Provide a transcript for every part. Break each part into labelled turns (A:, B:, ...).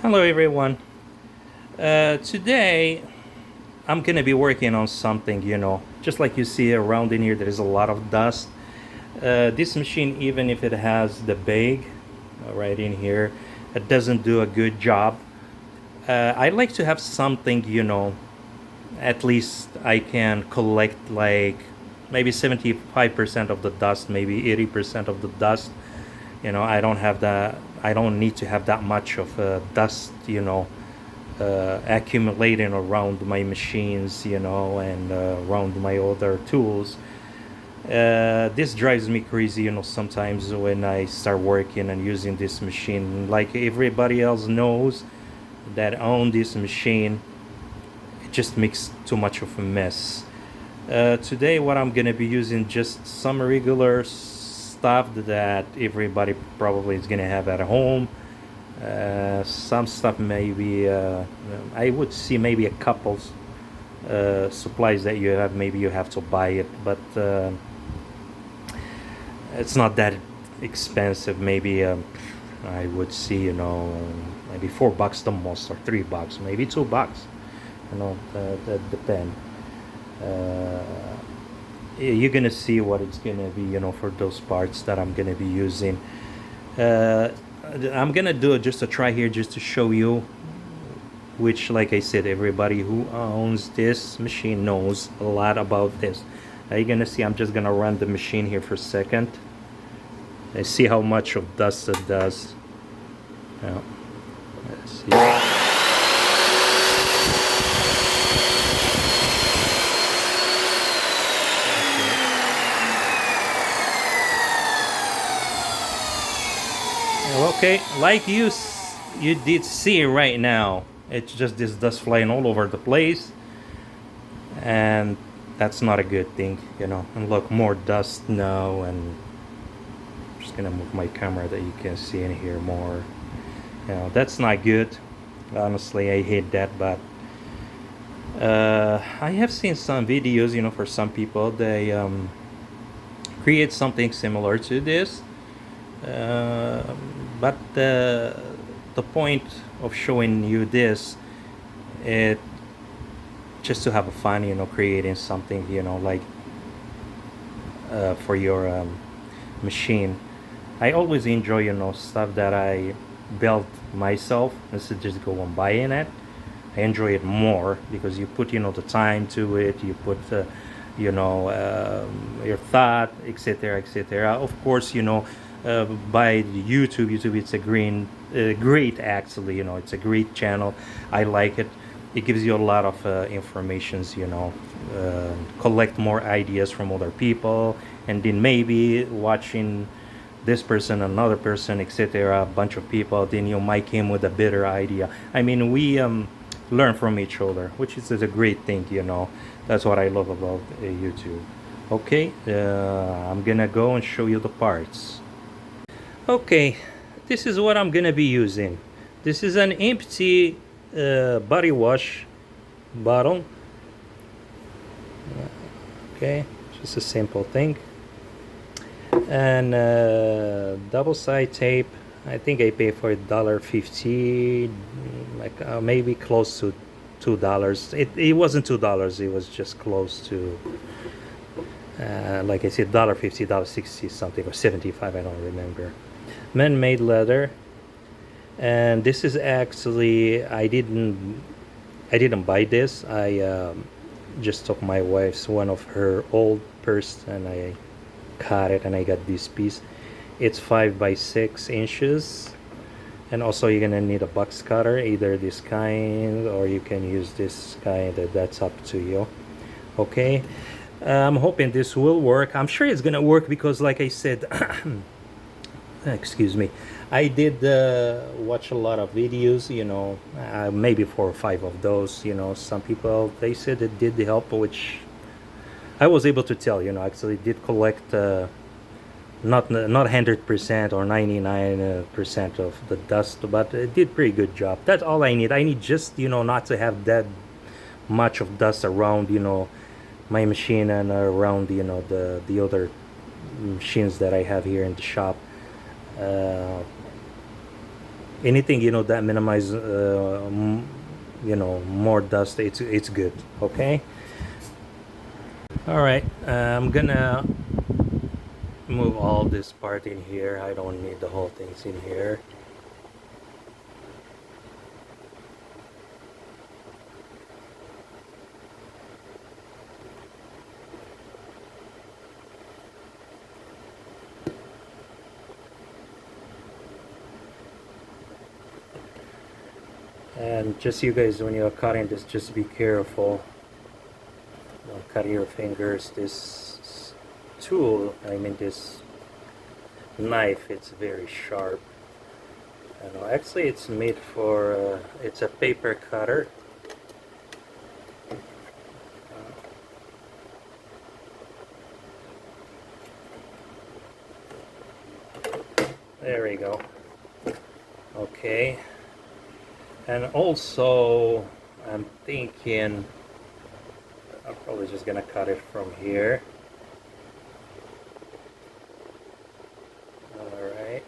A: Hello everyone. Today I'm gonna be working on something, just like you see around in here, there is a lot of dust. This machine, even if it has the bag right in here, it doesn't do a good job. I like to have something, at least I can collect like maybe 75% of the dust, maybe 80% of the dust. I don't need to have that much of dust, accumulating around my machines, and around my other tools. This drives me crazy, sometimes when I start working and using this machine. Like everybody else knows that own this machine, it just makes too much of a mess. Today, what I'm gonna be using just some regular stuff that everybody probably is gonna have at home. Some stuff maybe I would see maybe a couple supplies that you have. Maybe you have to buy it, but it's not that expensive. Maybe I would see, maybe $4 the most, or $3, maybe $2. That depend. Uh, you're gonna see what it's gonna be, for those parts that I'm gonna be using. Uh, I'm gonna do just a try here, just to show you, which, like I said, everybody who owns this machine knows a lot about this. You're gonna see, I'm just gonna run the machine here for a second. I see how much of dust it does. Now, let's see. Okay, like you did see right now, it's just this dust flying all over the place, and that's not a good thing, And look, more dust now, and I'm just gonna move my camera that you can see in here more. That's not good. Honestly, I hate that, but I have seen some videos, for some people they create something similar to this. But the point of showing you this, it just to have a fun, creating something, like for your machine. I always enjoy, stuff that I built myself instead of just go and buying it. I enjoy it more because you put, the time to it. You put, your thought, etc., etc. Of course, by YouTube. YouTube, it's a great actually. It's a great channel. I like it. It gives you a lot of informations. Collect more ideas from other people, and then maybe watching this person, another person, etc., a bunch of people, then you might came with a better idea. I mean, we learn from each other, which is a great thing. That's what I love about YouTube. Okay, I'm gonna go and show you the parts. Okay, this is what I'm gonna be using. This is an empty body wash bottle. Okay, just a simple thing. And double side tape. I think I paid for $1.50, like maybe close to $2. It wasn't $2. It was just close to, like I said, $1.50, $1.60 something, or 75. I don't remember. Man-made leather, and this is actually I didn't buy this. I just took my wife's one of her old purse, and I cut it, and I got this piece. It's 5 by 6 inches, and also you're gonna need a box cutter, either this kind or you can use this kind. That's up to you. Okay, I'm hoping this will work. I'm sure it's gonna work because, like I said, excuse me, I did watch a lot of videos, maybe 4 or 5 of those. Some people, they said it did help, which I was able to tell. Actually did collect not 100% or 99% of the dust, but it did pretty good job. That's all I need. I need just, not to have that much of dust around, my machine, and around, the other machines that I have here in the shop. anything, you know, that minimize you know, more dust, it's good. Okay. All right, I'm gonna move all this part in here. I don't need the whole things in here. And just you guys, when you're cutting this, just be careful. Don't cut your fingers. This tool, I mean this knife, it's very sharp. And actually it's made for, it's a paper cutter. There we go. Okay. And also, I'm thinking I'm probably just gonna cut it from here. Alright.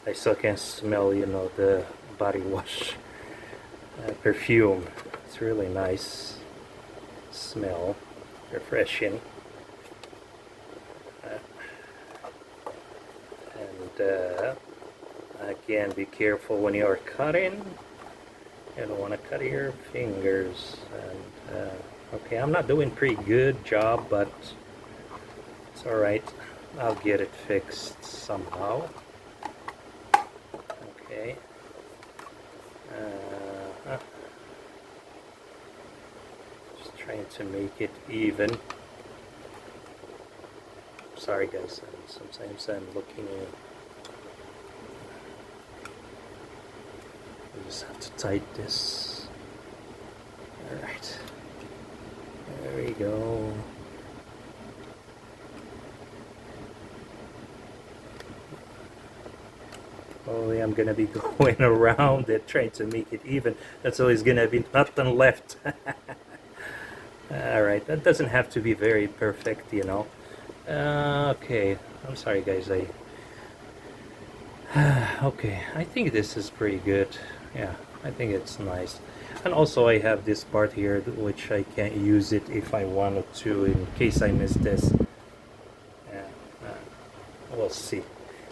A: I still can smell, you know, the body wash perfume. It's really nice smell, refreshing. And again, be careful when you are cutting. You don't want to cut your fingers. And okay, I'm not doing pretty good job, but it's all right. I'll get it fixed somehow. Okay. Just trying to make it even. Sorry guys, sometimes I'm looking at, I just have to tighten this. Alright, there we go. Only I'm gonna be going around it trying to make it even. That's always gonna be nothing left. Alright, that doesn't have to be very perfect, you know. Okay, I'm sorry guys, okay, I think this is pretty good. Yeah, I think it's nice. And also I have this part here which I can't use it if I wanted to in case I miss this. Yeah, we'll see.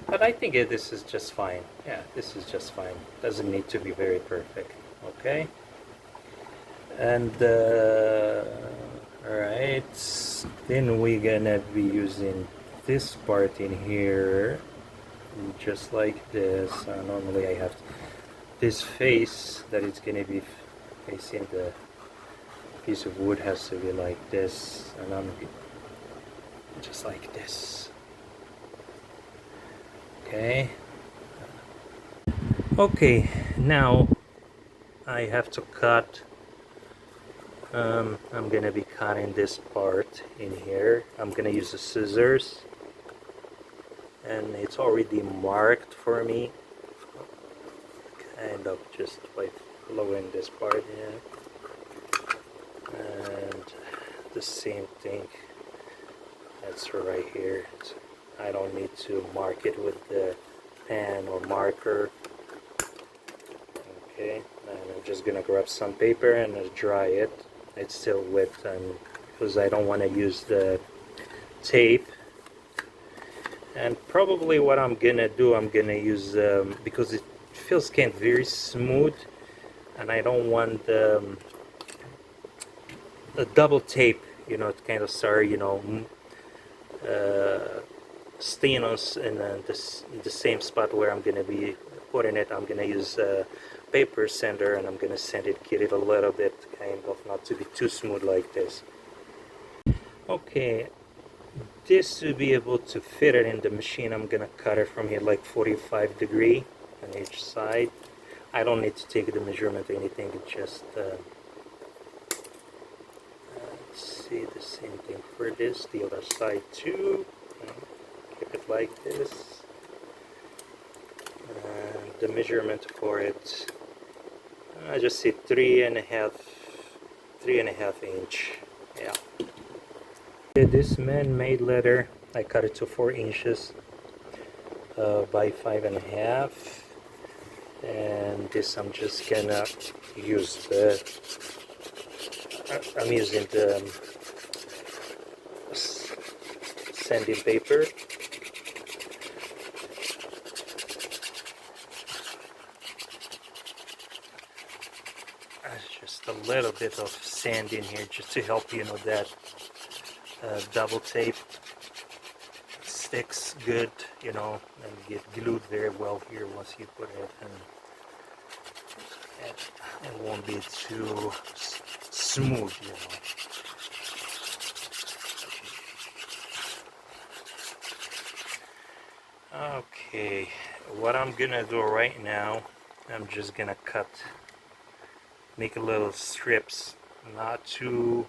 A: But I think this is just fine. Yeah, this is just fine. Doesn't need to be very perfect. Okay. And alright, then we're gonna be using this part in here, just like this. Normally I have this face that it's gonna be facing the piece of wood has to be like this, and I'm just like this. Okay. Okay, now I have to cut. I'm gonna be cutting this part in here. I'm gonna use the scissors, and it's already marked for me, kind of just by following this part here. And the same thing, that's right here. I don't need to mark it with the pen or marker. Okay, and I'm just gonna grab some paper and dry it. It's still wet, and because I don't want to use the tape. And probably what I'm gonna do, I'm gonna use because it feels kind of very smooth, and I don't want the double tape, you know, to kind of start, you know, staying on in the same spot where I'm gonna be putting it. I'm gonna use paper sander, and I'm gonna sand it, get it a little bit kind of not to be too smooth like this. Okay, this to be able to fit it in the machine, I'm gonna cut it from here like 45 degree on each side. I don't need to take the measurement or anything, it's just let's see, the same thing for this, the other side too. Keep it like this. And the measurement for it, I just see 3.5 inch. Yeah. This man-made leather, I cut it to 4 inches. by 5.5, and this I'm just gonna use the I'm using the sanding paper. Just a little bit of sand in here just to help that double tape sticks good, and get glued very well here once you put it, and it won't be too smooth, Okay, what I'm gonna do right now, I'm just gonna make a little strips, not too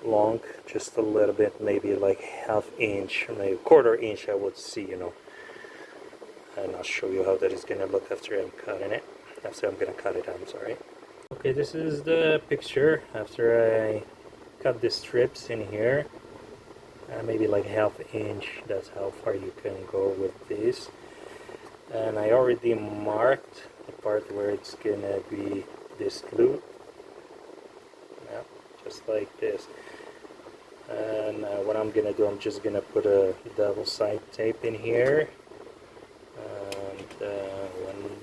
A: long, just a little bit, maybe like ½ inch, maybe ½ inch I would see, and I'll show you how that is gonna look after I'm cutting it. After I'm gonna cut it, I'm sorry. Okay, this is the picture after I cut the strips in here. Maybe like ½ inch, that's how far you can go with this. And I already marked the part where it's gonna be this glue. Yeah, just like this. And what I'm gonna do, I'm just gonna put a double side tape in here, and one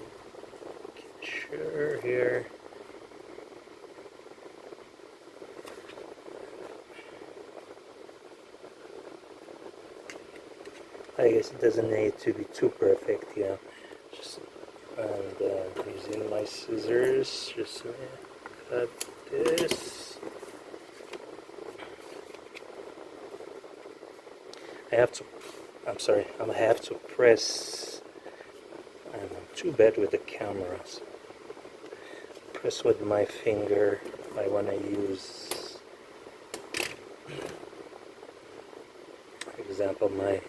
A: sure here. I guess it doesn't need to be too perfect, just using my scissors, just cut this. I'm sorry, I have to press. I'm too bad with the cameras. Press with my finger if I want to use, for example, my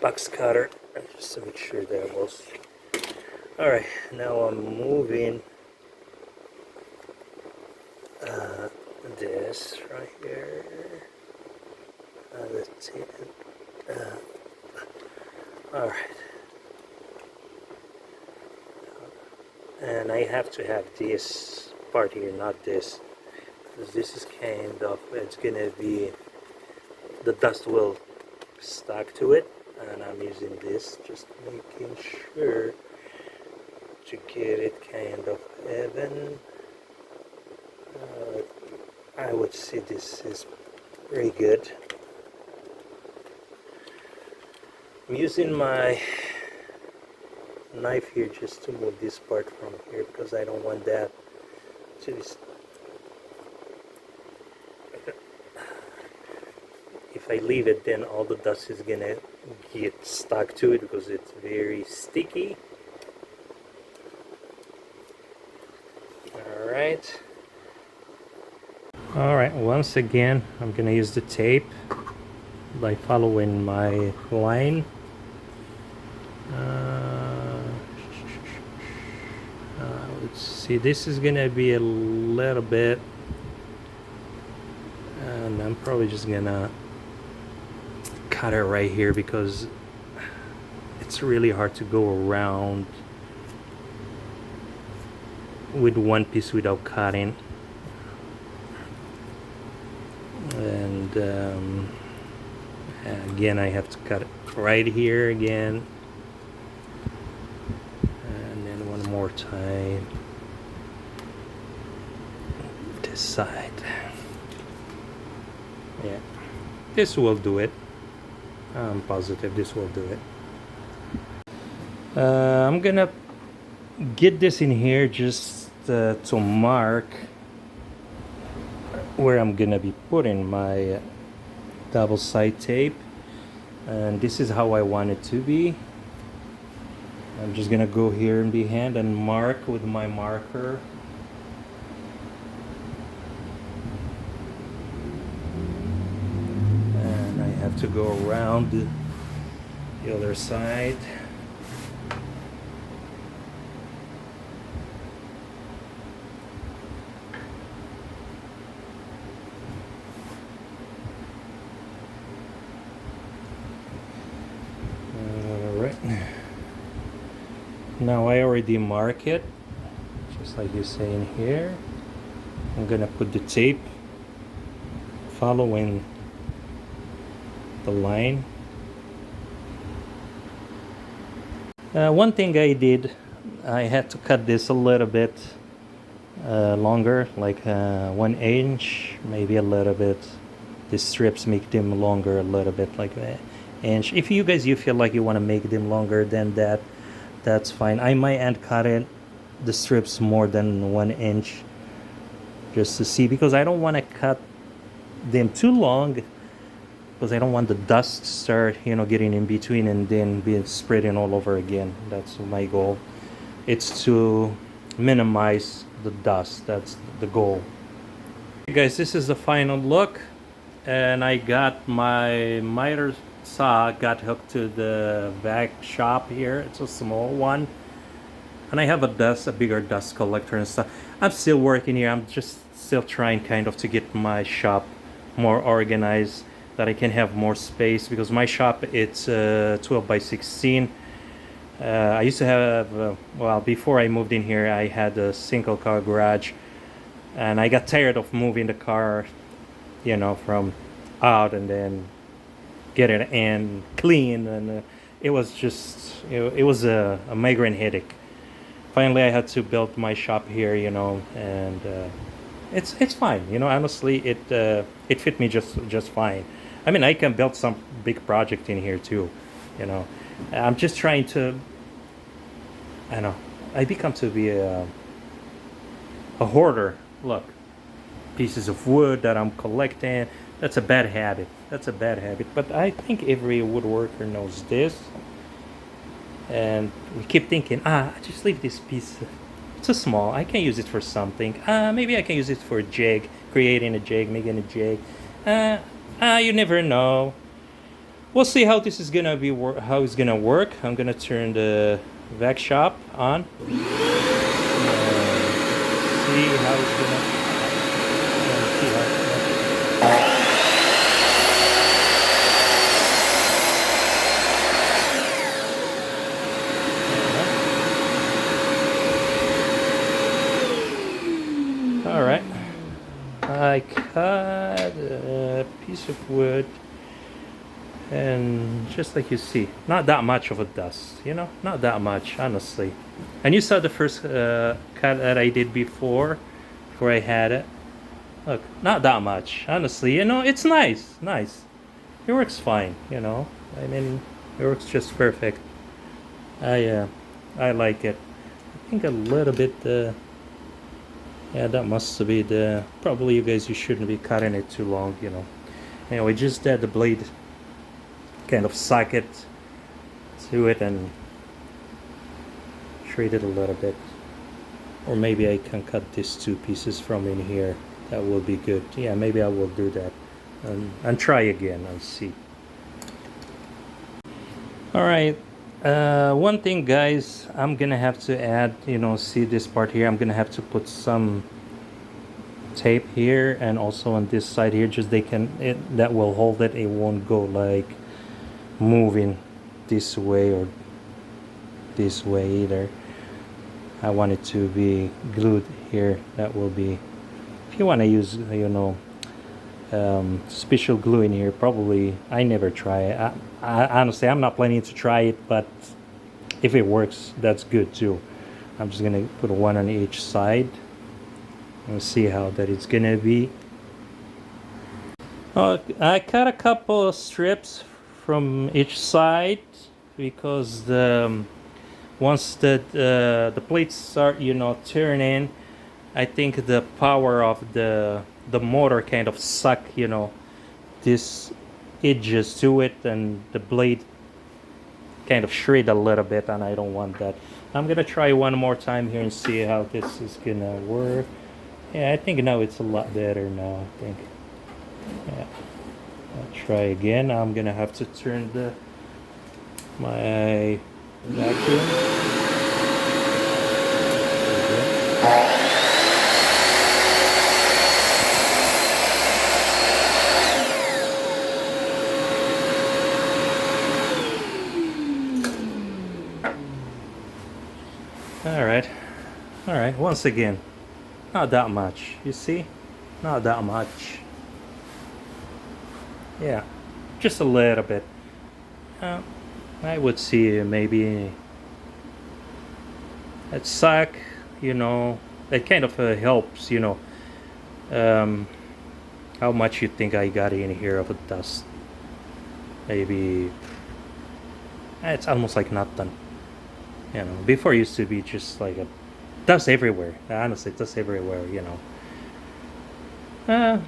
A: box cutter, just to make sure that was. Alright, now I'm moving this right here. Let's see. Alright. And I have to have this part here, not this, because this is kind of, it's gonna be, the dust will stuck to it, and I'm using this, just making sure to get it kind of even. I would say this is very good. I'm using my knife here just to move this part from here, because I don't want that to be if I leave it, then all the dust is gonna get stuck to it because it's very sticky. Alright, once again I'm gonna use the tape by following my line. Let's see, this is gonna be a little bit, and I'm probably just gonna cut it right here because it's really hard to go around with one piece without cutting. And again, I have to cut it right here again, and then one more time this side. Yeah, this will do it. I'm positive this will do it. I'm gonna get this in here just to mark where I'm gonna be putting my double side tape, and this is how I want it to be. I'm just gonna go here in the hand and mark with my marker. And I have to go around the other side. right. Now I already mark it, just like you say in here. I'm gonna put the tape following the line. One thing I did, I had to cut this a little bit longer, like 1 inch, maybe a little bit. The strips make them longer a little bit, like an inch. If you guys you feel like you want to make them longer than that, that's fine. I might end cutting the strips more than 1 inch, just to see, because I don't want to cut them too long, because I don't want the dust to start, you know, getting in between and then being spreading all over again. That's my goal. It's to minimize the dust. That's the goal. Okay, guys, this is the final look, and I got my miter saw got hooked to the vac shop here. It's a small one, and I have a bigger dust collector and stuff. I'm still working here. I'm just still trying kind of to get my shop more organized, that I can have more space, because my shop, it's 12 by 16. I used to have well, before I moved in here, I had a single car garage, and I got tired of moving the car, you know, from out and then get it in clean, and it was just, it was a migraine headache. Finally I had to build my shop here, you know, and it's fine, you know. Honestly, it fit me just fine. I mean, I can build some big project in here too, you know. I'm just trying to, I know, I become to be a hoarder. Look, pieces of wood that I'm collecting. That's a bad habit. That's a bad habit. But I think every woodworker knows this. And we keep thinking, I just leave this piece. It's too small. I can use it for something. Maybe I can use it for a jig, creating a jig, making a jig. You never know. We'll see how this is gonna be. How it's gonna work. I'm gonna turn the vac shop on. See how it's gonna. See how. All right. I cut a piece of wood, and just like you see, not that much of a dust, you know, not that much, honestly. And you saw the first cut that I did before I had it. Look, not that much, honestly, you know. It's nice. It works fine, you know. I mean, it works just perfect. I like it. I think a little bit yeah, that must be the, probably you guys, you shouldn't be cutting it too long, you know. Anyway, just that the blade kind of suck it to it and treat it a little bit. Or maybe I can cut these two pieces from in here. That will be good. Yeah, maybe I will do that and try again and see. All right. One thing, guys, I'm gonna have to add, you know, see this part here, I'm gonna have to put some tape here and also on this side here, just that will hold it. It won't go like moving this way or this way either. I want it to be glued here. That will be, if you want to use, you know, special glue in here, probably. I never try it. Honestly, I'm not planning to try it, but if it works, that's good too. I'm just gonna put one on each side and see how that it's gonna be. I cut a couple of strips from each side, because once the plates start, you know, turning, I think the power of the motor kind of suck, you know, this edges to it, and the blade kind of shred a little bit, and I don't want that. I'm gonna try one more time here and see how this is gonna work. Yeah, I think now it's a lot better now, I think. Yeah, I'll try again. I'm gonna have to turn my vacuum. All right. All right. Once again, not that much. You see? Not that much. Yeah. Just a little bit. Uh, I would see maybe at sack, you know, it kind of helps, you know. Um, how much you think I got in here of a dust? Maybe it's almost like nothing. You know, before it used to be just like a dust everywhere. Honestly, dust everywhere. You know. Uh,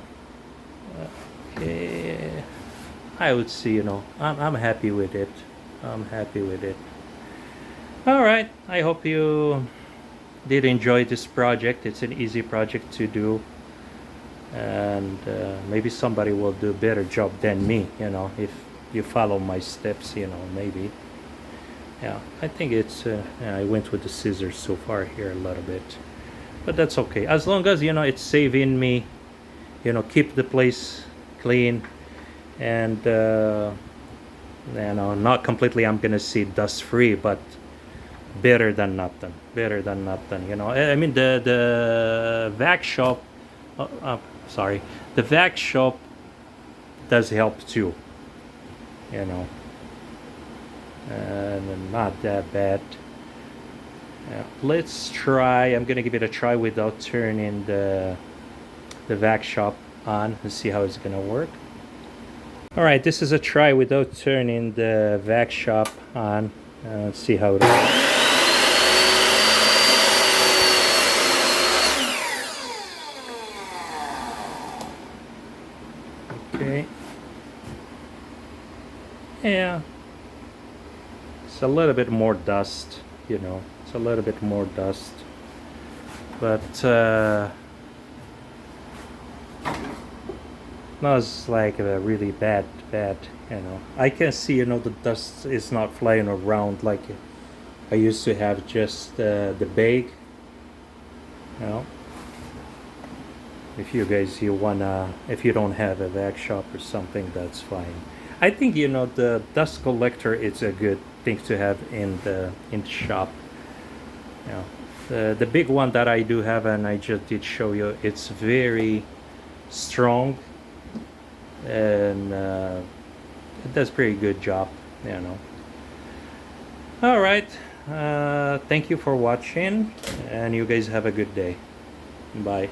A: okay. I would see. You know, I'm happy with it. I'm happy with it. All right. I hope you did enjoy this project. It's an easy project to do, and maybe somebody will do a better job than me. You know, if you follow my steps. You know, maybe. Yeah, I think it's. Yeah, I went with the scissors so far here a little bit, but that's okay. As long as you know it's saving me, you know, keep the place clean, and you know, not completely. I'm gonna see dust free, but better than nothing. Better than nothing. You know, I mean the vac shop. Sorry, the vac shop does help too. You know, and not that bad. Let's try. I'm gonna give it a try without turning the vac shop on and see how it's gonna work. All right, this is a try without turning the vac shop on. Let's see how it is. Okay. Yeah. It's a little bit more dust, you know. It's a little bit more dust. But not as like a really bad, you know. I can see, you know, the dust is not flying around like I used to have just the bag, you know. If you guys if you don't have a vac shop or something, that's fine. I think, you know, the dust collector is a good thing to have in the shop. You know, the big one that I do have, and I just did show you, it's very strong, and it does pretty good job. You know. All right. Thank you for watching, and you guys have a good day. Bye.